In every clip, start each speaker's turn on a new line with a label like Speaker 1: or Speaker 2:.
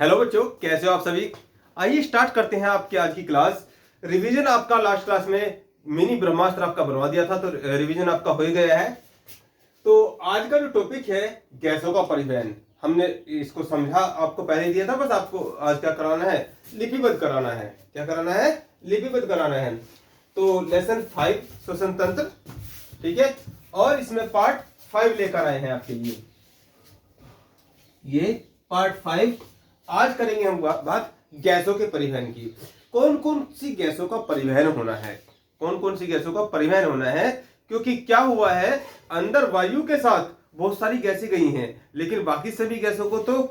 Speaker 1: Hello बच्चों, कैसे हो आप सभी। आइए स्टार्ट करते हैं आपकी आज की क्लास। रिवीजन आपका लास्ट क्लास में मिनी ब्रह्मास्त्र आपका बनवा दिया था, तो रिवीजन आपका हो ही गया है। तो आज का जो टॉपिक है गैसों का परिवहन, हमने इसको समझा आपको पहले दिया था। बस आपको आज क्या कराना है, लिपिबद्ध कराना है। क्या कराना है? लिपिबद्ध कराना है। तो लेसन 5 श्वसन तंत्र, ठीक है। और इसमें पार्ट 5 लेकर आए हैं आपके लिए। ये पार्ट 5 आज करेंगे हम बात गैसों के परिवहन की। कौन कौन सी गैसों का परिवहन होना है, कौन कौन सी गैसों का परिवहन होना है। क्योंकि क्या हुआ है, अंदर वायु के साथ बहुत सारी गैसें गई हैं, लेकिन बाकी सभी गैसों को तो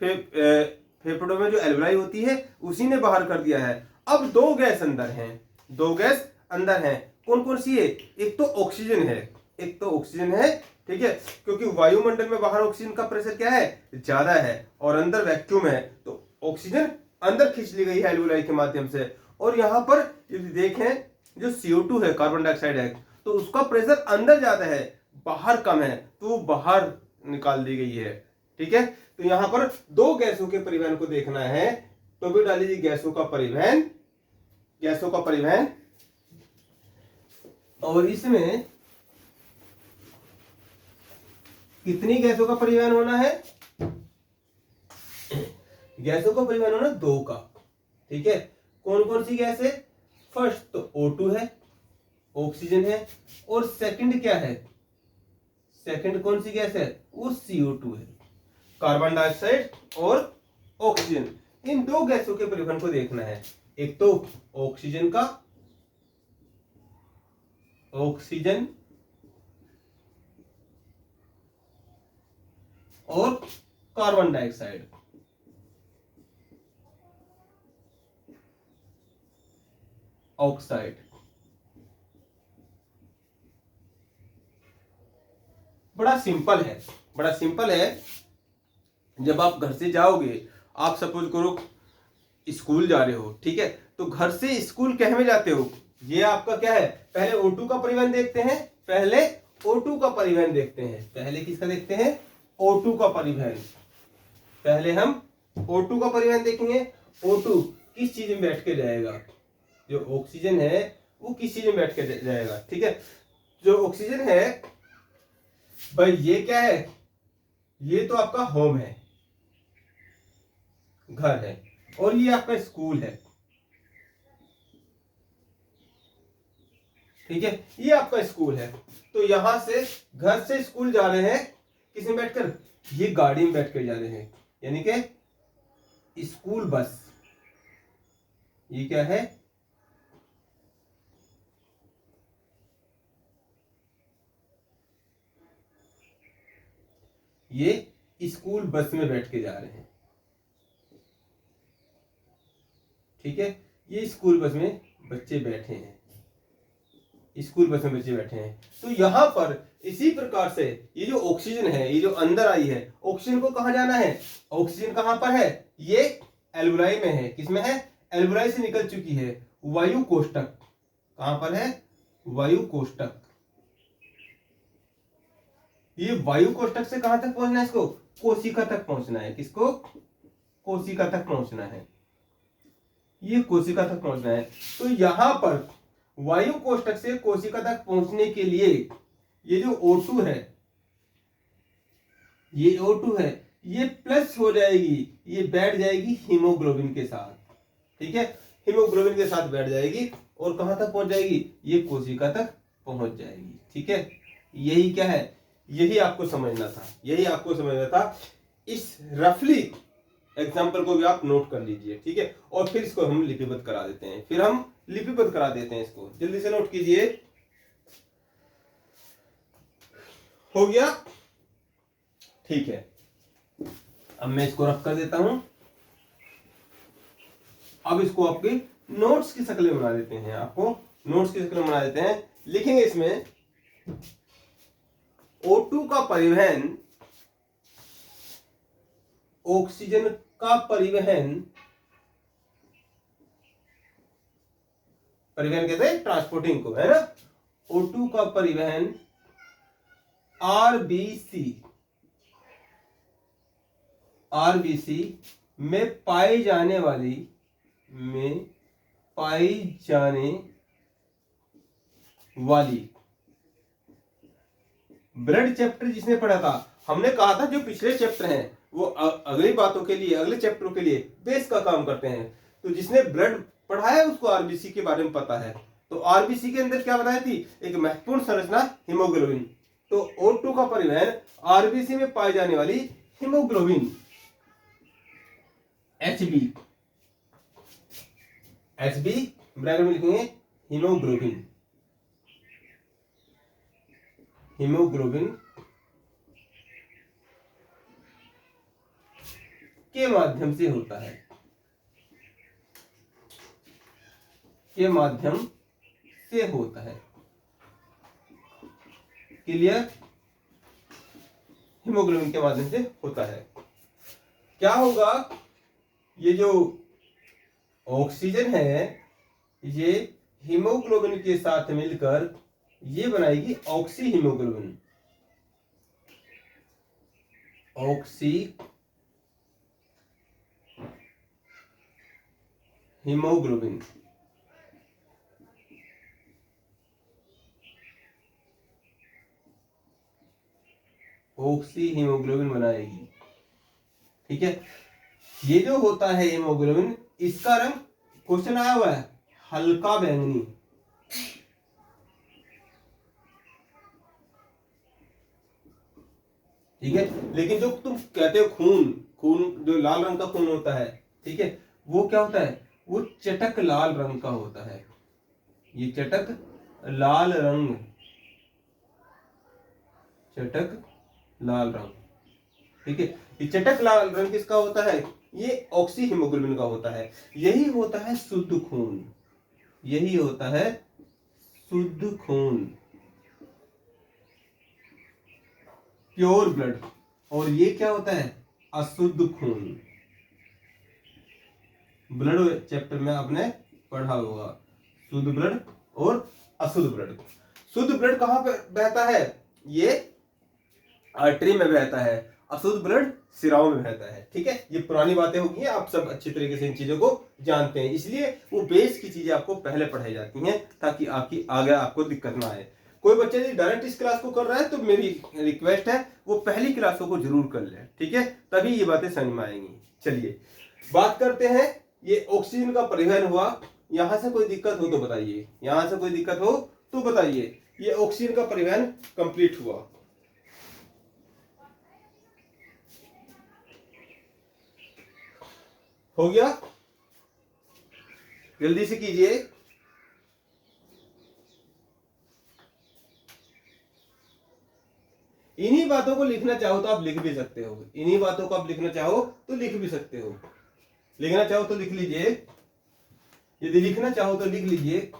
Speaker 1: फेफड़ों में जो एल्वलाई होती है उसी ने बाहर कर दिया है। अब दो गैस अंदर हैं, दो गैस अंदर हैं। कौन कौन सी है? एक तो ऑक्सीजन है, एक तो ऑक्सीजन है, ठीक है। क्योंकि वायुमंडल में बाहर ऑक्सीजन का प्रेशर क्या है, ज्यादा है, और अंदर वैक्यूम है, तो ऑक्सीजन अंदर खींच ली गई है एल्वुलाई के माध्यम से। और यहां पर यदि देखें, जो CO2 है, कार्बन डाइऑक्साइड है, तो उसका प्रेशर अंदर ज्यादा है, बाहर कम है, तो वो बाहर निकाल दी गई है, ठीक है। तो यहां पर दो गैसों के परिवहन को देखना है। तो भी डाल लीजिए गैसों का परिवहन, गैसों का परिवहन। और इसमें कितनी गैसों का परिवहन होना है? गैसों का परिवहन होना दो का, ठीक है। कौन कौन सी गैस है? फर्स्ट तो O2 है, ऑक्सीजन है। और सेकंड क्या है? सेकंड कौन सी गैस है? वो CO2 है, कार्बन डाइऑक्साइड और ऑक्सीजन। इन दो गैसों के परिवहन को देखना है। एक तो ऑक्सीजन का, ऑक्सीजन, और कार्बन डाइऑक्साइड। ऑक्साइड बड़ा सिंपल है, बड़ा सिंपल है। जब आप घर से जाओगे, आप सपोज करो स्कूल जा रहे हो, ठीक है। तो घर से स्कूल कह में जाते हो, ये आपका क्या है, पहले O2 का परिवहन देखते हैं, पहले O2 का परिवहन देखते हैं। पहले किसका देखते हैं? O2 का परिवहन। पहले हम O2 का परिवहन देखेंगे। O2 किस चीज में बैठ के जाएगा? जो ऑक्सीजन है वो किस चीज में बैठ के जाएगा, ठीक है। जो ऑक्सीजन है भाई, ये क्या है? ये तो आपका होम है, घर है, और ये आपका स्कूल है, ठीक है। ये आपका स्कूल है। तो यहां से घर से स्कूल जा रहे हैं किस में बैठकर? ये गाड़ी में बैठकर जा रहे हैं, यानी कि स्कूल बस। ये क्या है? ये स्कूल बस में बैठ के जा रहे हैं, ठीक है। ये स्कूल बस में बच्चे बैठे हैं, स्कूल बस में बच्चे बैठे हैं। तो यहां पर इसी प्रकार से ये जो ऑक्सीजन है, ये जो अंदर आई है, ऑक्सीजन को कहां जाना है? ऑक्सीजन कहां पर है? ये एल्वुलाई में है। किसमें है? एल्वुलाई से निकल चुकी है वायु कोष्ठक। कहां पर है? वायु कोष्ठक। ये वायु कोष्ठक से कहां तक पहुंचना है? इसको कोशिका तक पहुंचना है। किसको? कोशिका तक पहुंचना है, ये कोशिका तक पहुंचना है। तो यहां पर वायु कोष्ठक से कोशिका तक पहुंचने के लिए ये जो O2 है, ये O2 है, ये प्लस हो जाएगी, ये बैठ जाएगी हीमोग्लोबिन के साथ, ठीक है। हीमोग्लोबिन के साथ बैठ जाएगी और कहां तक पहुंच जाएगी? ये कोशिका तक पहुंच जाएगी, ठीक है। यही क्या है? यही आपको समझना था, यही आपको समझना था। इस रफली एग्जाम्पल को भी आप नोट कर लीजिए, ठीक है। और फिर इसको हम लिपिबद्ध करा देते हैं, फिर हम लिपिबद्ध करा देते हैं। इसको जल्दी से नोट कीजिए। हो गया? ठीक है। अब मैं इसको रख कर देता हूं। अब इसको आपके नोट्स की शक्ल में बना देते हैं, आपको नोट्स की शक्ल में बना देते हैं। लिखेंगे इसमें O2 का परिवहन, ऑक्सीजन का परिवहन, परिवहन कहते हैं ट्रांसपोर्टिंग को, है ना। O2 का परिवहन RBC, RBC में पाई जाने वाली, में पाई जाने वाली ब्लड चैप्टर जिसने पढ़ा था, हमने कहा था जो पिछले चैप्टर हैं वो अगली बातों के लिए, अगले चैप्टरों के लिए बेस का काम करते हैं। तो जिसने ब्लड पढ़ा है उसको आरबीसी के बारे में पता है। तो आरबीसी के अंदर क्या बताई थी, एक महत्वपूर्ण संरचना हीमोग्लोबिन। तो O2 का परिवहन आरबीसी में पाई जाने वाली हीमोग्लोबिन HB, HB ब्रैकेट में लिखेंगे हीमोग्लोबिन, हीमोग्लोबिन के माध्यम से होता है, के माध्यम से होता है। क्लियर, हीमोग्लोबिन के माध्यम से होता है। क्या होगा, ये जो ऑक्सीजन है ये हीमोग्लोबिन के साथ मिलकर ये बनाएगी oxy haemoglobin, oxy haemoglobin. Oxy haemoglobin बनाएगी। ठीक है, ये जो होता है हीमोग्लोबिन, इसका रंग क्वेश्चन आया हुआ है हल्का बैंगनी। ठीक है, लेकिन जो तुम कहते हो खून, खून जो लाल रंग का खून होता है, ठीक है, वो क्या होता है, वो चटक लाल रंग का होता है। ये चटक लाल रंग, चटक लाल रंग, ठीक है, ये चटक लाल रंग किसका होता है, ये ऑक्सी हीमोग्लोबिन का होता है। यही होता है शुद्ध खून, यही होता है शुद्ध खून, प्योर ब्लड। और ये क्या होता है, अशुद्ध खून। ब्लड चैप्टर में आपने पढ़ा होगा शुद्ध ब्लड और अशुद्ध ब्लड। शुद्ध ब्लड कहां पे बहता है, ये आर्टरी में बहता है, अशुद्ध ब्लड सिराओं में बहता है। ठीक है, ये पुरानी बातें होगी, आप सब अच्छी तरीके से इन चीजों को जानते हैं, इसलिए वो बेस की चीजें आपको पहले पढ़ाई जाती हैं ताकि आपकी आगे आपको दिक्कत ना आए। कोई बच्चा यदि डायरेक्ट इस क्लास को कर रहा है तो मेरी रिक्वेस्ट है वो पहली क्लासों को जरूर कर ले, ठीक है, तभी ये बातें समझ में आएंगी। चलिए बात करते हैं, ये ऑक्सीजन का परिवहन हुआ, यहां से कोई दिक्कत हो तो बताइए, यहां से कोई दिक्कत हो तो बताइए। ये ऑक्सीजन का परिवहन कंप्लीट हुआ, हो गया, जल्दी से कीजिए। इन्हीं बातों को लिखना चाहो तो आप लिख भी सकते हो, इन्हीं बातों को आप लिखना चाहो तो लिख भी सकते हो, लिखना चाहो तो लिख लीजिए, यदि लिखना चाहो तो लिख लीजिए।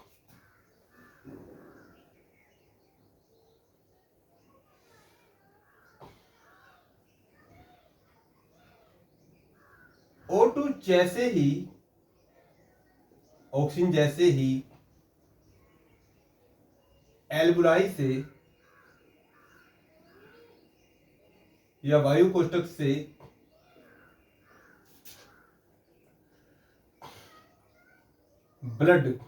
Speaker 1: O2 जैसे ही, ऑक्सीजन जैसे ही एल्बुलाई से या वायु कोष्ठक से ब्लड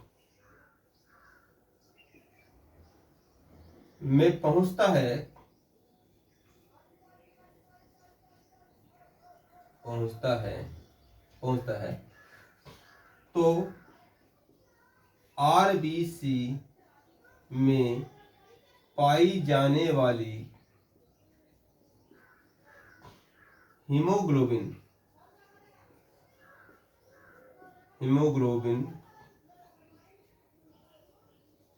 Speaker 1: में पहुंचता है, पहुंचता है तो आरबीसी में पाई जाने वाली हीमोग्लोबिन, हीमोग्लोबिन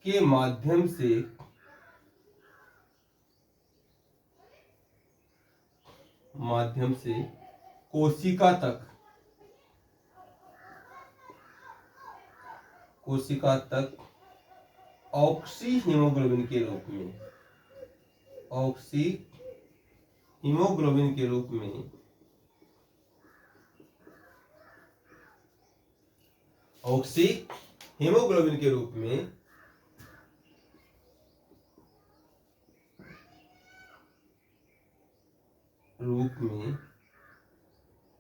Speaker 1: के माध्यम से कोशिका तक ऑक्सी हीमोग्लोबिन के रूप में, ऑक्सी हीमोग्लोबिन के रूप में, ऑक्सी हीमोग्लोबिन के रूप में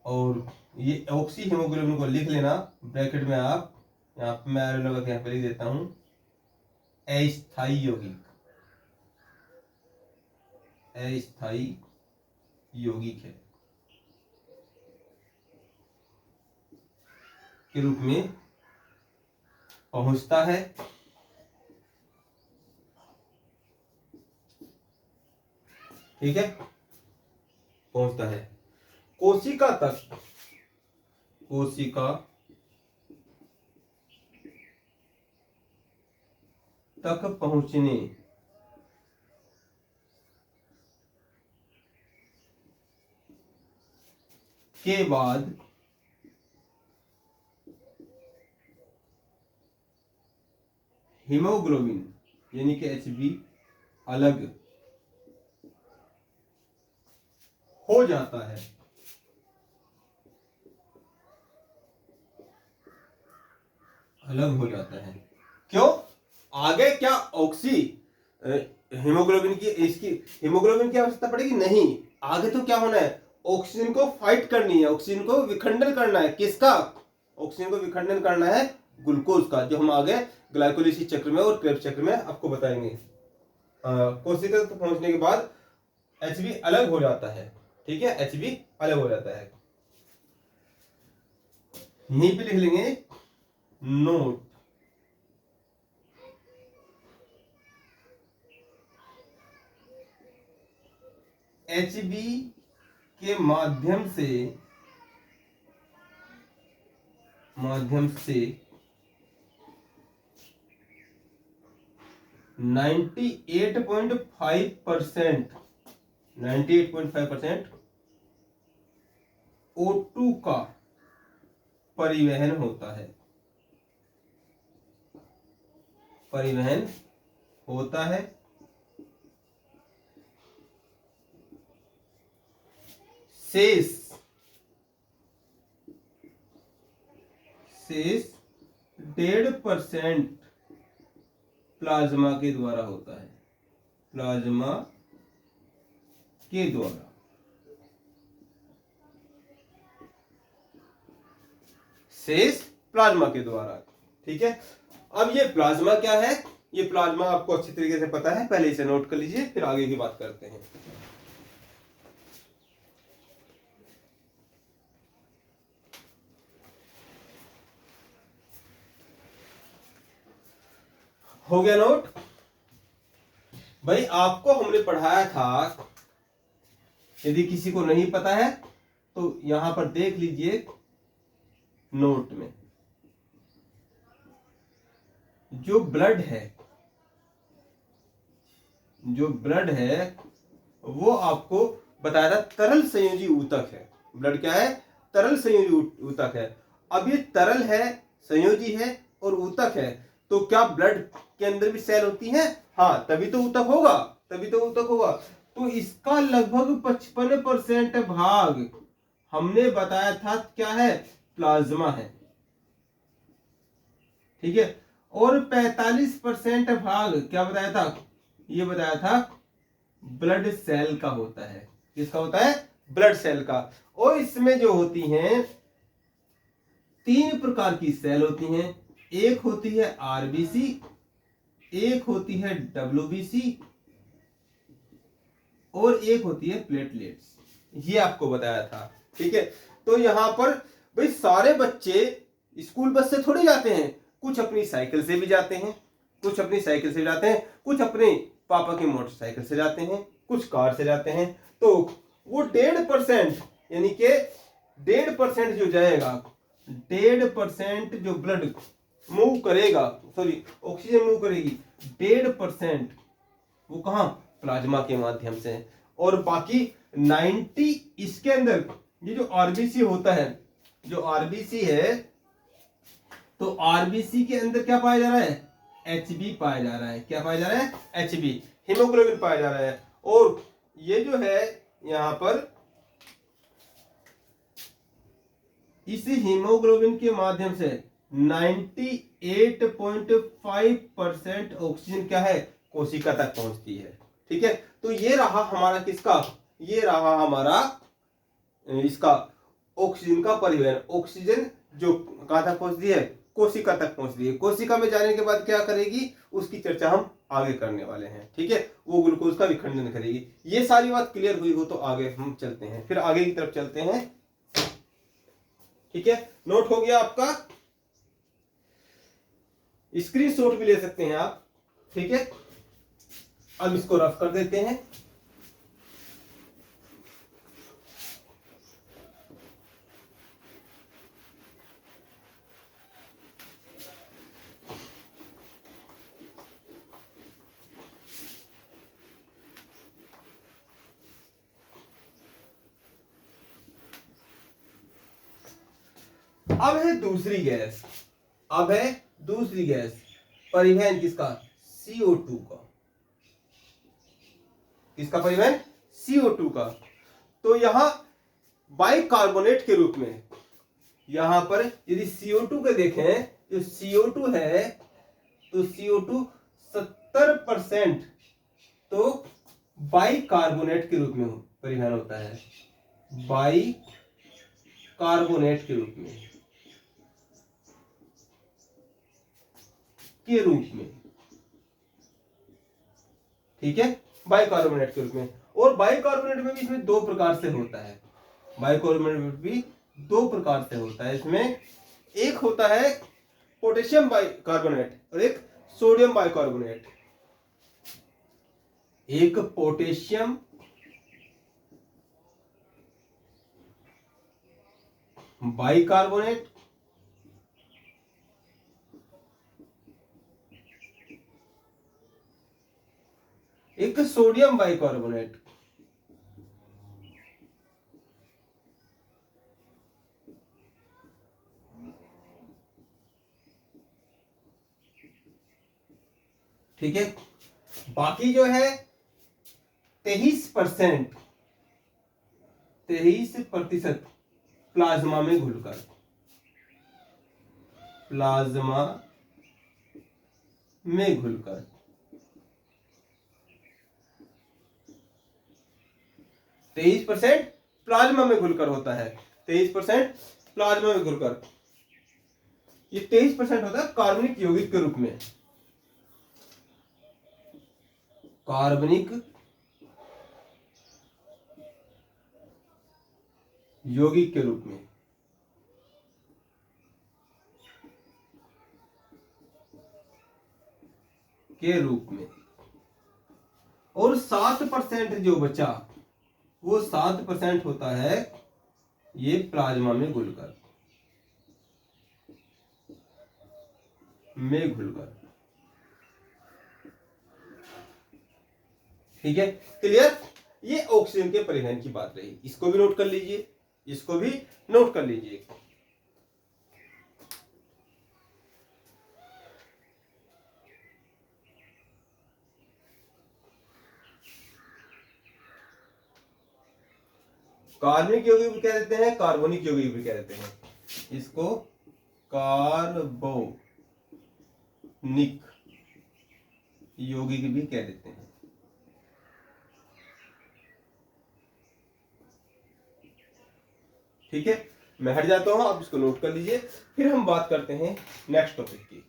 Speaker 1: और ये ऑक्सी हीमोग्लोबिन को लिख लेना ब्रैकेट में आप, यहाँ पे मैं एरो लगा के यहाँ पे लिख देता हूं, अस्थायी यौगिक, अस्थायी यौगिक है के रूप में पहुंचता है। ठीक है, पहुंचता है कोशिका तक, कोशिका तक पहुंचने के बाद हीमोग्लोबिन यानी कि Hb अलग हो जाता है। अलग हो जाता है क्यों? आगे क्या ऑक्सी हीमोग्लोबिन की, इसकी हीमोग्लोबिन की आवश्यकता पड़ेगी नहीं, आगे तो क्या होना है, ऑक्सीजन को फाइट करनी है, ऑक्सीजन को विखंडन करना है। किसका? ऑक्सीजन को विखंडन करना है ग्लूकोज का, जो हम आगे ग्लाइकोलिसिस चक्र में और क्रेब्स चक्र में आपको बताएंगे। कोशिका तक पहुंचने के बाद Hb अलग हो जाता है। ठीक है, Hb अलग हो जाता है। यहीं पे लिख लेंगे नोट, Hb के माध्यम से 98.5% O2 का परिवहन होता है, परिवहन होता है। शेष 1.5% प्लाज्मा के द्वारा होता है, प्लाज्मा के द्वारा। शेष प्लाज्मा के द्वारा। ठीक है, अब ये प्लाज्मा क्या है? ये प्लाज्मा आपको अच्छी तरीके से पता है, पहले इसे नोट कर लीजिए, फिर आगे की बात करते हैं। हो गया नोट? भाई आपको हमने पढ़ाया था, यदि किसी को नहीं पता है तो यहां पर देख लीजिए नोट में, जो ब्लड है, जो ब्लड है वो आपको बताया था तरल संयोजी ऊतक है। ब्लड क्या है? तरल संयोजी ऊतक है। अब ये तरल है, संयोजी है और ऊतक है, तो क्या ब्लड के अंदर भी सेल होती हैं? हाँ, तभी तो ऊतक होगा, तभी तो ऊतक होगा। तो इसका लगभग 55% भाग हमने बताया था क्या है? प्लाज्मा है। ठीक है, और 45% भाग क्या बताया था? ये बताया था ब्लड सेल का होता है। किसका होता है? ब्लड सेल का। और इसमें जो होती हैं 3 प्रकार की सेल होती हैं। एक होती है आरबीसी, एक होती है डब्ल्यूबीसी और एक होती है प्लेटलेट्स। ये आपको बताया था। ठीक है, तो यहां पर भाई सारे बच्चे स्कूल बस से थोड़ी जाते हैं, कुछ अपनी साइकिल से भी जाते हैं, कुछ अपनी साइकिल से जाते हैं, कुछ अपने पापा की मोटरसाइकिल से जाते हैं, कुछ कार से जाते हैं। तो वो 1.5% यानी कि 1.5% जो जाएगा, 1.5% जो ब्लड मूव करेगा, सॉरी ऑक्सीजन मूव करेगी, 1.5% वो कहां? प्लाज्मा के माध्यम से। और बाकी 90 इसके अंदर ये जो आरबीसी होता है, जो आरबीसी है, तो आरबीसी के अंदर क्या पाया जा रहा है? Hb पाया जा रहा है। क्या पाया जा रहा है? Hb, हीमोग्लोबिन पाया जा रहा है। और ये जो है यहां पर इस हीमोग्लोबिन के माध्यम से 98.5% ऑक्सीजन क्या है? कोशिका तक पहुंचती है। ठीक है, तो ये रहा हमारा किसका? ये रहा हमारा इसका ऑक्सीजन का परिवहन, ऑक्सीजन जो कहाँ तक पहुंचती है, कोशिका तक पहुंचती है। कोशिका में जाने के बाद क्या करेगी, उसकी चर्चा हम आगे करने वाले हैं, ठीक है। वो ग्लूकोज का विखंडन करेगी। ये सारी बात क्लियर हुई हो तो आगे हम चलते हैं, फिर आगे की तरफ चलते हैं, ठीक है। नोट हो गया आपका, स्क्रीनशॉट भी ले सकते हैं आप, ठीक है। अब इसको रफ कर देते हैं। अब है दूसरी गैस, अब है दूसरी गैस, परिवहन किसका, CO2 का। किसका परिवहन, CO2 का। तो यहां बाइकार्बोनेट के रूप में, यहां पर यदि CO2 के देखें, जो CO2 है तो CO2 70% तो बाइकार्बोनेट के रूप में परिवहन होता है, बाइकार्बोनेट के रूप में, ठीक है, बाइकार्बोनेट के रूप में। और बाइकार्बोनेट में भी इसमें दो प्रकार से होता है, बाइकार्बोनेट में भी दो प्रकार से होता है। इसमें एक होता है पोटेशियम बाइकार्बोनेट और एक सोडियम बाइकार्बोनेट। एक पोटेशियम बाइकार्बोनेट, एक सोडियम बाइकार्बोनेट। ठीक है, बाकी जो है 23% प्लाज्मा में घुलकर, प्लाज्मा में घुलकर, 23% प्लाज्मा में घुलकर होता है, 23% प्लाज्मा में घुलकर। ये 23% होता है कार्बनिक यौगिक के रूप में, कार्बनिक यौगिक के रूप में। और 7% जो बचा वो 7% होता है ये प्लाज्मा में घुलकर, ठीक है, क्लियर। ये ऑक्सीजन के परिवहन की बात रही, इसको भी नोट कर लीजिए, इसको भी नोट कर लीजिए। कार्बनिक यौगिक भी कह देते हैं, कार्बोनिक यौगिक भी कह देते हैं, इसको कार्बोनिक यौगिक भी कह देते हैं। ठीक है, मैं हट जाता हूं, आप इसको नोट कर लीजिए, फिर हम बात करते हैं नेक्स्ट टॉपिक की।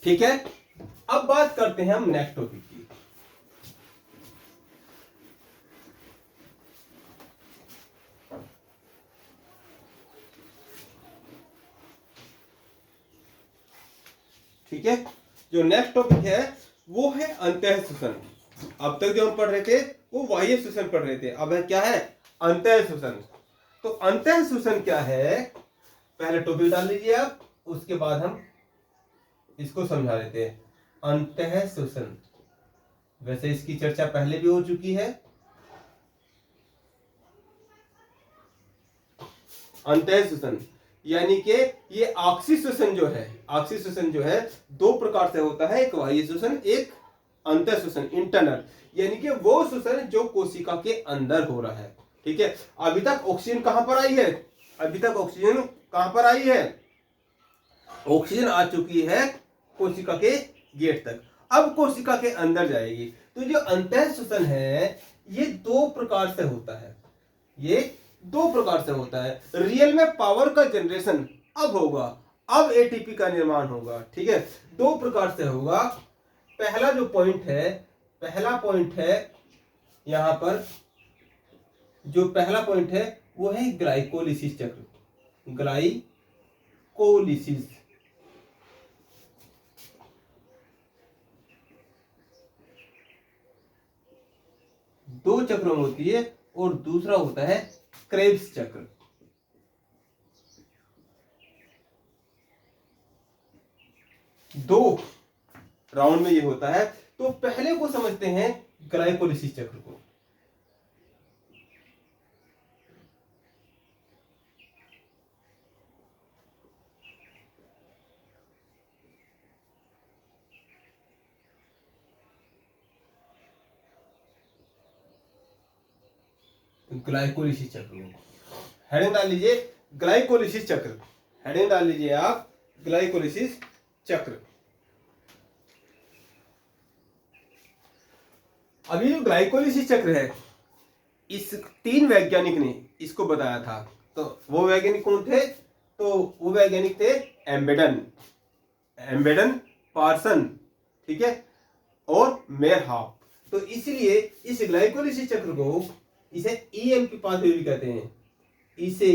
Speaker 1: ठीक है, अब बात करते हैं हम नेक्स्ट टॉपिक की। ठीक है, जो नेक्स्ट टॉपिक है वो है अंतः शोषण। अब तक जो हम पढ़ रहे थे वो बाह्य शोषण पढ़ रहे थे, अब है क्या है, अंतः शोषण। तो अंतः शोषण क्या है, पहले टॉपिक डाल लीजिए आप, उसके बाद हम इसको समझा देते हैं। अंतः शोषण, वैसे इसकी चर्चा पहले भी हो चुकी है। अंतः शोषण यानी कि ये ऑक्सी शोषण जो है, ऑक्सी शोषण जो है दो प्रकार से होता है, एक बाह्य शोषण, एक अंतः शोषण, इंटरनल, यानी कि वो शोषण जो कोशिका के अंदर हो रहा है। ठीक है, अभी तक ऑक्सीजन कहां पर आई है, अभी तक ऑक्सीजन कहां पर आई है, ऑक्सीजन आ चुकी है कोशिका के गेट तक, अब कोशिका के अंदर जाएगी। तो जो अंतः शोषण है ये दो प्रकार से होता है, ये दो प्रकार से होता है। रियल में पावर का जनरेशन अब होगा, अब एटीपी का निर्माण होगा। ठीक है, दो प्रकार से होगा। पहला जो पॉइंट है, पहला पॉइंट है यहां पर, जो पहला पॉइंट है वो है ग्लाइकोलिसिस चक्र, ग्लाइकोलिसिस। दो चक्रों में होती है, और दूसरा होता है क्रेब्स चक्र। दो राउंड में ये होता है। तो पहले को समझते हैं ग्लाइकोलिसिस चक्र को। ग्लाइकोलिसिस चक्र को हेडिंग डाल लीजिए, ग्लाइकोलिसिस चक्र, हेडिंग डाल लीजिए आप, ग्लाइकोलिसिस चक्र। अभी जो ग्लाइकोलिसिस चक्र है, इस तीन वैज्ञानिक ने इसको बताया था। तो वो वैज्ञानिक कौन थे, तो वो वैज्ञानिक थे एम्बेडन, एम्बेडन, पार्सन, ठीक है, और मेयरहाफ। तो इसलिए इस ग्लाइकोलिसिस चक्र को इसे ईएमपी पाथवे भी कहते हैं, इसे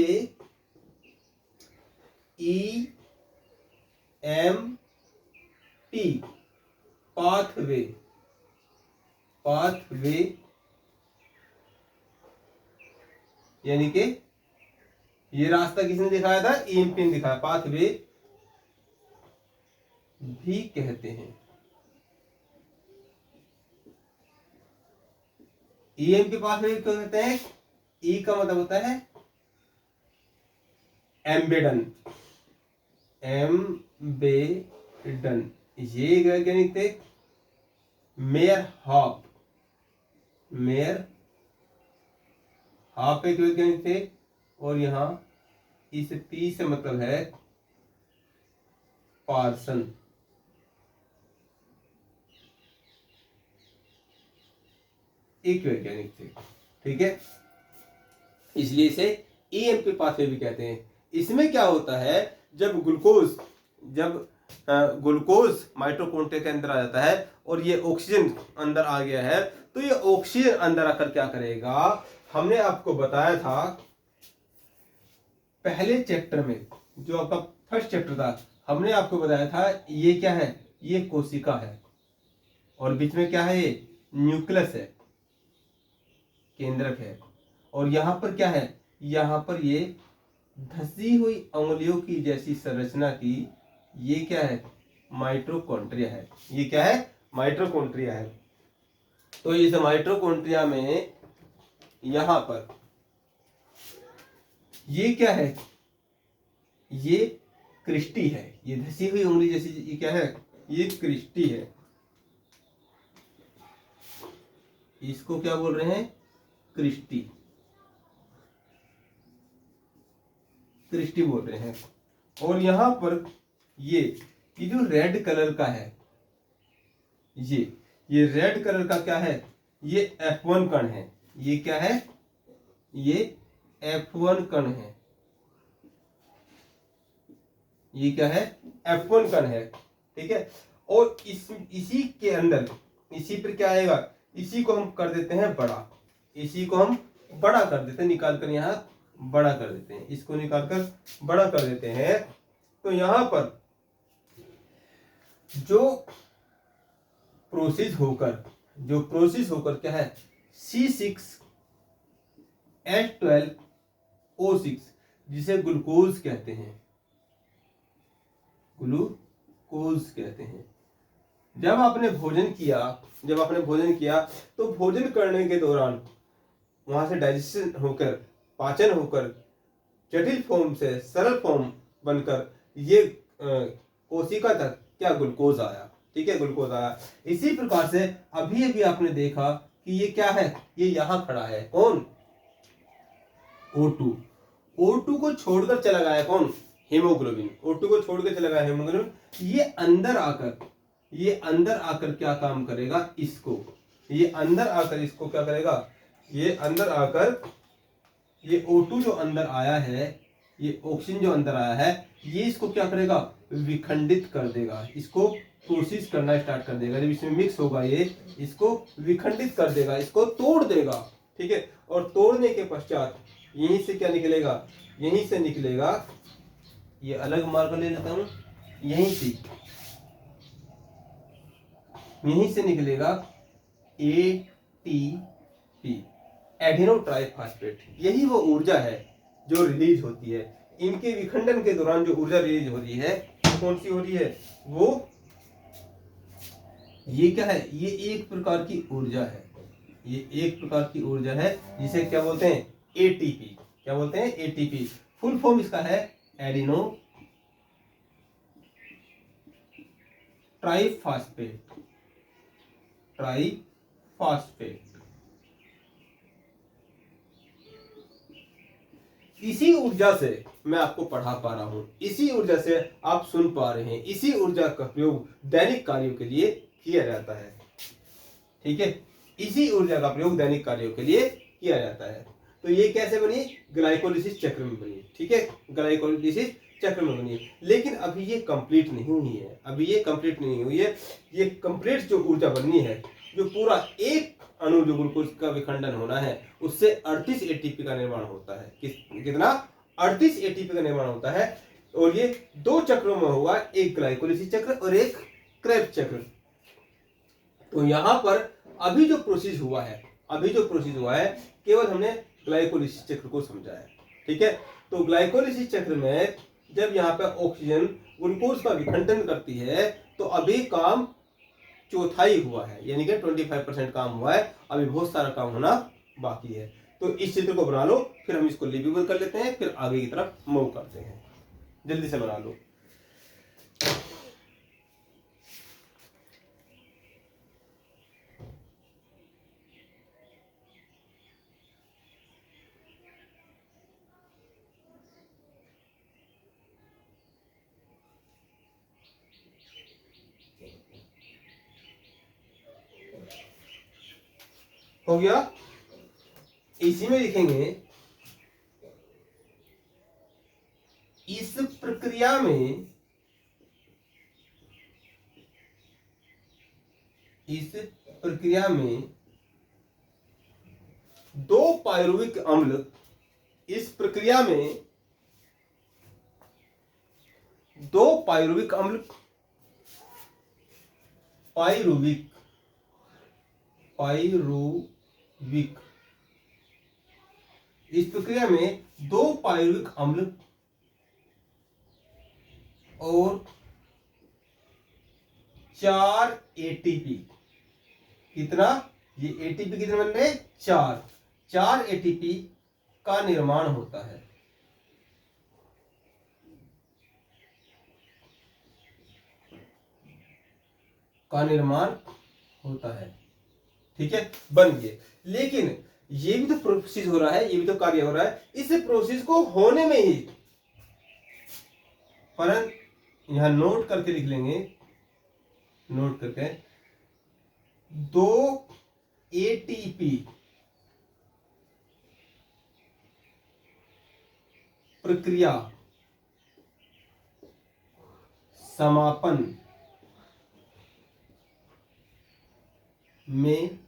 Speaker 1: ईएमपी पाथवे, पाथवे यानी कि ये रास्ता किसने दिखाया था, ईएमपी ने दिखाया, पाथवे भी कहते हैं। ईएमपी पाथवे क्यों कहते हैं, ई का मतलब होता है एम्बेडन, एम्बेडन, ये वैज्ञानिक थे मेयरहाफ, मेयरहाफ एक वैज्ञानिक थे, और यहां इस पी से मतलब है पार्सन। एक वैज्ञानिक थे, ठीक है, इसलिए इसे ईएमपी पाथवे भी कहते हैं। इसमें क्या होता है, जब ग्लूकोज माइटोकॉन्ड्रिया के अंदर आ जाता है और ये ऑक्सीजन अंदर आ गया है, तो ये ऑक्सीजन अंदर आकर क्या करेगा, हमने आपको बताया था पहले चैप्टर में, जो आपका फर्स्ट चैप्टर था, हमने आपको बताया था ये क्या है, ये कोशिका है, और बीच में क्या है, ये न्यूक्लियस है, केंद्रक है, और यहां पर क्या है, यहां पर ये धसी हुई उंगलियों की जैसी संरचना की, ये क्या है, माइटोकॉन्ड्रिया है, ये क्या है, माइटोकॉन्ड्रिया है। तो इस माइटोकॉन्ड्रिया में यहां पर ये क्या है, ये क्रिस्टी है, ये धसी हुई उंगली जैसी, ये क्या है, ये क्रिस्टी है। इसको क्या बोल रहे हैं, क्रिस्टी, क्रिस्टी बोल रहे हैं। और यहां पर ये जो रेड कलर का है, ये रेड कलर का क्या है, ये F1 कण है, ये क्या है, ये F1 कण है, ये क्या है, F1 कण है, ठीक है। और इसी के अंदर, इसी पर क्या आएगा, इसी को हम कर देते हैं बड़ा, इसी को हम बड़ा कर देते हैं, निकाल कर यहां बड़ा कर देते हैं, इसको निकालकर बड़ा कर देते हैं। तो यहां पर जो प्रोसेस होकर क्या है, C6H12O6, जिसे ग्लूकोज कहते हैं, ग्लूकोज ग्लूकोज कहते हैं। जब आपने भोजन किया तो भोजन करने के दौरान वहां से डाइजेशन होकर, पाचन होकर, जटिल फॉर्म से सरल फॉर्म बनकर ये कोशिका तक क्या ग्लूकोज आया। ठीक है, ग्लूकोज आया। इसी प्रकार से अभी अभी आपने देखा कि ये क्या है, ये यहां खड़ा है, कौन, O2। O2 को छोड़कर चला गया कौन, हीमोग्लोबिन। O2 को छोड़कर चला गया हीमोग्लोबिन। ये अंदर आकर क्या काम करेगा, इसको, ये अंदर आकर इसको क्या करेगा, ये अंदर आकर ये O2 जो अंदर आया है, ये ऑक्सीजन जो अंदर आया है, ये इसको क्या करेगा, विखंडित कर देगा, इसको प्रोसेस करना स्टार्ट कर देगा। जब इसमें मिक्स होगा ये इसको विखंडित कर देगा, इसको तोड़ देगा। ठीक है, और तोड़ने के पश्चात यहीं से क्या निकलेगा, यहीं से निकलेगा, ये अलग मार्कर ले लेता हूं, यहीं से निकलेगा ATP, एडिनो ट्राइफॉस्फेट। यही वो ऊर्जा है जो रिलीज होती है। इनके विखंडन के दौरान जो ऊर्जा रिलीज हो रही है, वो कौन सी हो रही है, वो ये क्या है, ये एक प्रकार की ऊर्जा है, ये एक प्रकार की ऊर्जा है जिसे क्या बोलते हैं, ATP। क्या बोलते हैं, ATP। फुल फॉर्म इसका है एडिनो ट्राइफॉस्फेट, इसी ऊर्जा से मैं आपको पढ़ा पा रहा हूं, इसी ऊर्जा से आप सुन पा रहे हैं, इसी ऊर्जा का प्रयोग दैनिक कार्यों के लिए किया जाता है। ठीक है, इसी ऊर्जा का प्रयोग दैनिक कार्यों के लिए किया जाता है। तो ये कैसे बनी, ग्लाइकोलिसिस चक्र में बनी। ठीक है, ग्लाइकोलिसिस चक्र में बनी, लेकिन अभी ये कंप्लीट नहीं हुई है, अभी ये कंप्लीट नहीं हुई है। ये कंप्लीट जो ऊर्जा बननी है, जो पूरा एक अणु जो ग्लूकोज का विखंडन होना है, उससे 38 एटीपी का निर्माण होता है। कितना, 38 एटीपी का निर्माण होता है। और ये दो चक्रों में होगा, एक ग्लाइकोलिसिस चक्र और एक क्रेब्स चक्र। तो यहां पर अभी जो प्रोसेस हुआ है, केवल हमने ग्लाइकोलिसिस चक्र को समझा है। ठीक है, तो ग्लाइकोलिसिस चक्र में जब यहाँ पे ऑक्सीजन ग्लूकोज का विखंडन करती है, तो अभी काम चौथाई हुआ है, यानी कि 25% काम हुआ है, अभी बहुत सारा काम होना बाकी है। तो इस चित्र को बना लो, फिर हम इसको लेबल कर लेते हैं, फिर आगे की तरफ मूव करते हैं। जल्दी से बना लो। हो गया, इसी में लिखेंगे, इस प्रक्रिया में दो पायरुविक अम्ल, इस प्रक्रिया में दो पायरुविक अम्ल, पायरुविक इस प्रक्रिया में दो पायरुविक अम्ल और 4 एटीपी, कितना, ये एटीपी कितने बन रहे, 4 एटीपी का निर्माण होता है। ठीक है, बन गए। लेकिन ये भी तो प्रोसेस हो रहा है, ये भी तो कार्य हो रहा है। इस प्रोसेस को होने में ही, पर यहां नोट करके लिख लेंगे, नोट करके, 2 एटीपी प्रक्रिया समापन में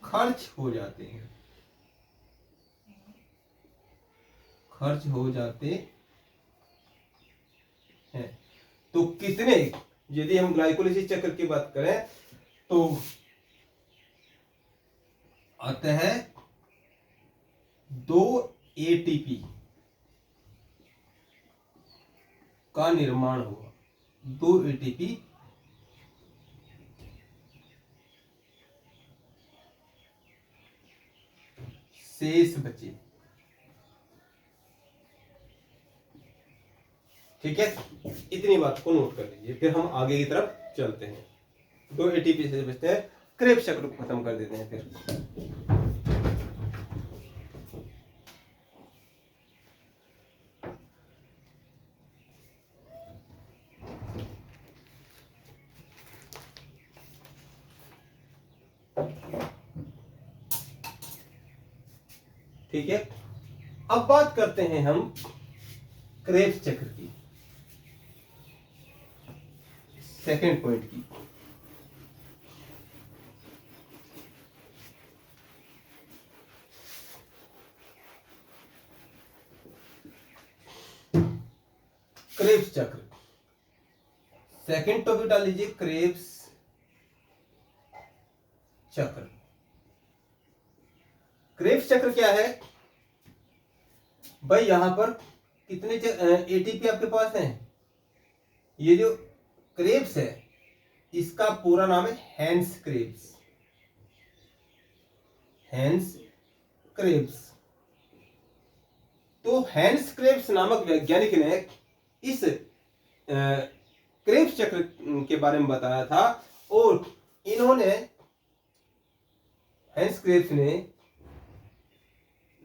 Speaker 1: खर्च हो जाते हैं। तो कितने, यदि हम ग्लाइकोलिसिस चक्र की बात करें तो आता है 2 एटीपी का निर्माण हुआ। 2 ATP शेष बचे। ठीक है, इतनी बात को नोट कर लीजिए, फिर हम आगे की तरफ चलते हैं। 2 ATP शेष बचते हैं, क्रेब्स चक्र को खत्म कर देते हैं फिर। ठीक है, अब बात करते हैं हम क्रेब्स चक्र की, सेकंड पॉइंट की। क्रेब्स चक्र, सेकंड टॉपिक डाल लीजिए, क्रेब्स चक्र। क्रेब्स चक्र क्या है भाई? यहां पर कितने एटीपी आपके पास हैं? ये जो क्रेब्स है इसका पूरा नाम है हैंस क्रेब्स। Hans Krebs. तो हैंस क्रेब्स नामक वैज्ञानिक ने इस क्रेब्स चक्र के बारे में बताया था, और इन्होंने, हैंस क्रेब्स ने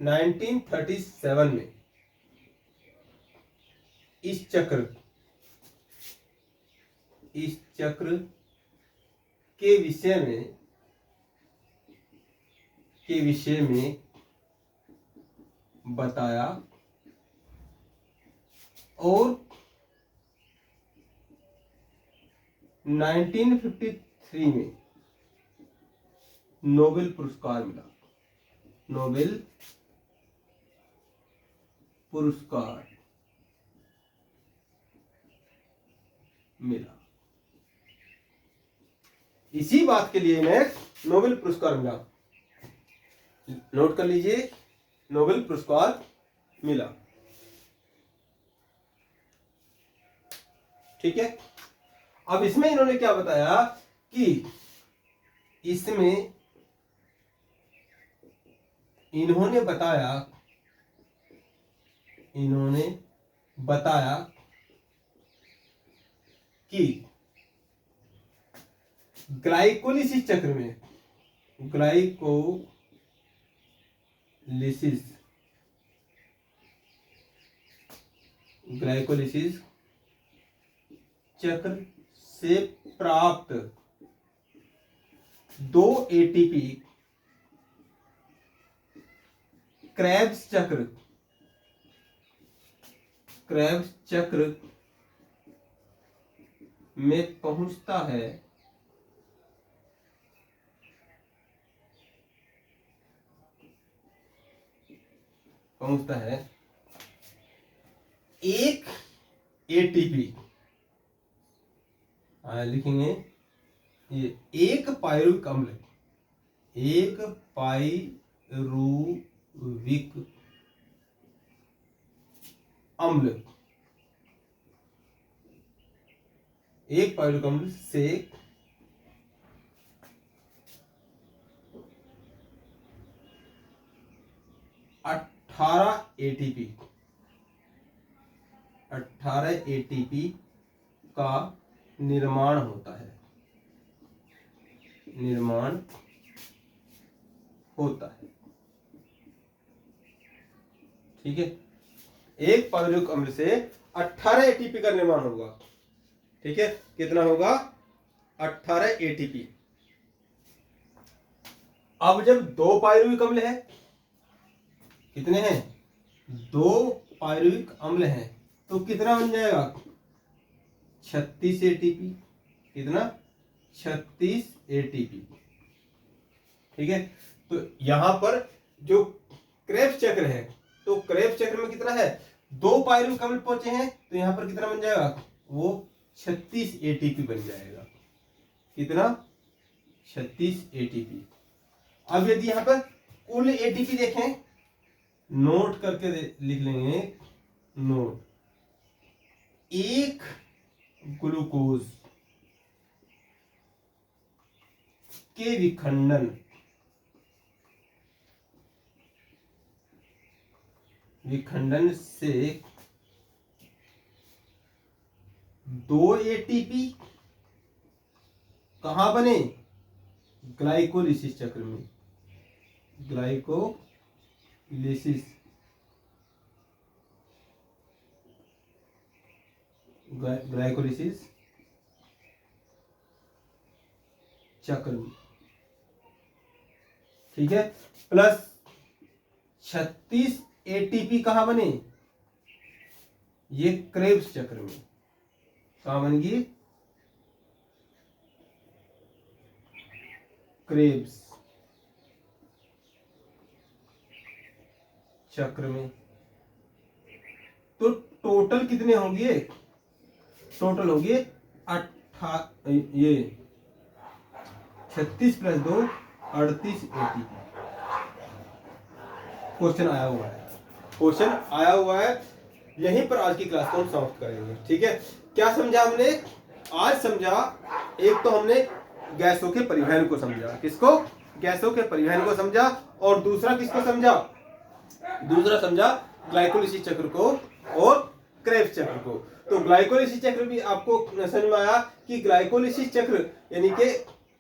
Speaker 1: 1937 में इस चक्र के विषय में बताया, और 1953 में नोबेल पुरस्कार मिला। नोबेल पुरस्कार मिला। इसी बात के लिए इन्हें नोबेल पुरस्कार मिला। नोट कर लीजिए, नोबेल पुरस्कार मिला। ठीक है, अब इसमें इन्होंने क्या बताया कि इसमें इन्होंने बताया कि ग्लाइकोलिसिस चक्र में, ग्लाइकोलिसिस चक्र से प्राप्त 2 एटीपी क्रेब्स चक्र में पहुंचता है, एक एटीपी, लिखेंगे ये एक पायरुविक अम्ल से 18 एटीपी का निर्माण होता है। ठीक है, एक पायरुविक अम्ल से 18 एटीपी का निर्माण होगा। ठीक है, कितना होगा? 18 एटीपी। अब जब 2 पायरुविक अम्ल है, कितने हैं? 2 पायरुविक अम्ल हैं, तो कितना बन जाएगा? 36 एटीपी। कितना? 36 एटीपी। ठीक है, तो यहां पर जो क्रेब्स चक्र है, तो क्रेब्स चक्र में कितना है? 2 पायरुविक अम्ल पहुंचे हैं, तो यहां पर कितना बन जाएगा? वो 36 एटीपी बन जाएगा। कितना? 36 एटीपी। अब यदि यहां पर कुल एटीपी देखें, नोट करके लिख लेंगे, नोट, एक ग्लूकोज के विखंडन से 2 एटीपी कहां बने? ग्लाइकोलिसिस चक्र में। ग्लाइकोलिसिस चक्र में, ठीक है। प्लस 36 एटीपी कहां बने? ये क्रेब्स चक्र में। कहां बनेगी? क्रेब्स चक्र में। तो टोटल कितने होंगे? टोटल होंगे 36 + 2 38 एटीपी। क्वेश्चन आया हुआ है। यहीं पर आज की क्लास को हम समाप्त करेंगे, ठीक है। क्या समझा हमने? आज समझा, एक तो हमने गैसों के परिवहन को समझा। किसको? गैसों के परिवहन को समझा। और दूसरा किसको समझा? दूसरा समझा ग्लाइकोलिसिस चक्र को और क्रेब्स चक्र को। तो ग्लाइकोलिसिस चक्र भी आपको समझ में आया कि ग्लाइकोलिसिस चक्र यानी कि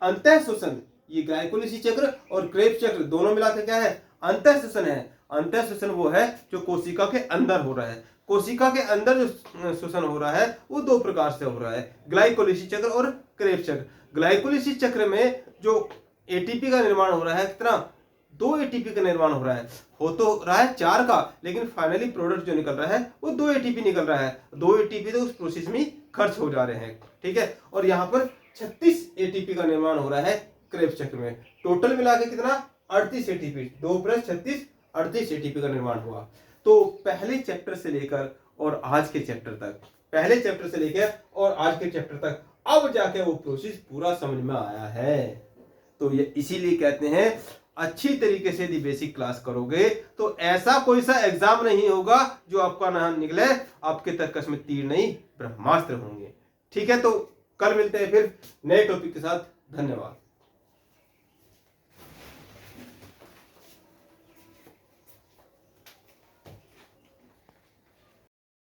Speaker 1: अंतःशोषण, ये ग्लाइकोलिसिस चक्र और क्रेब्स चक्र दोनों मिलाकर क्या है? अंतःशोषण है। अंतःशोषण वो है जो कोशिका के अंदर हो रहा है। कोशिका के अंदर जो शोषण हो रहा है वो 2 प्रकार से हो रहा है, ग्लाइकोलिसिस चक्र और क्रेब्स चक्र। ग्लाइकोलिसिस चक्र में जो एटीपी का निर्माण हो रहा है, कितना? 2 एटीपी का निर्माण हो रहा है। हो तो रहा है 4 का, लेकिन फाइनली प्रोडक्ट जो निकल रहा है वो 2 एटीपी निकल रहा है। 2 एटीपी तो उस प्रोसेस में खर्च हो जा रहे हैं, ठीक है। और यहाँ पर 36 एटीपी का निर्माण हो रहा है क्रेब्स चक्र में। टोटल मिला के कितना? 38 एटीपी। 2 + 36 38 एटीपी का निर्माण हुआ। तो पहले चैप्टर से लेकर और आज के चैप्टर तक, पहले चैप्टर से लेकर और आज के चैप्टर तक अब जाके वो प्रोसेस पूरा समझ में आया है। तो ये इसीलिए कहते हैं अच्छी तरीके से यदि बेसिक क्लास करोगे तो ऐसा कोई सा एग्जाम नहीं होगा जो आपका ना निकले आपके तर्कश में तीर नहीं ब्रह्मास्त्र होंगे, ठीक है। तो कल मिलते हैं फिर नए टॉपिक के साथ। धन्यवाद।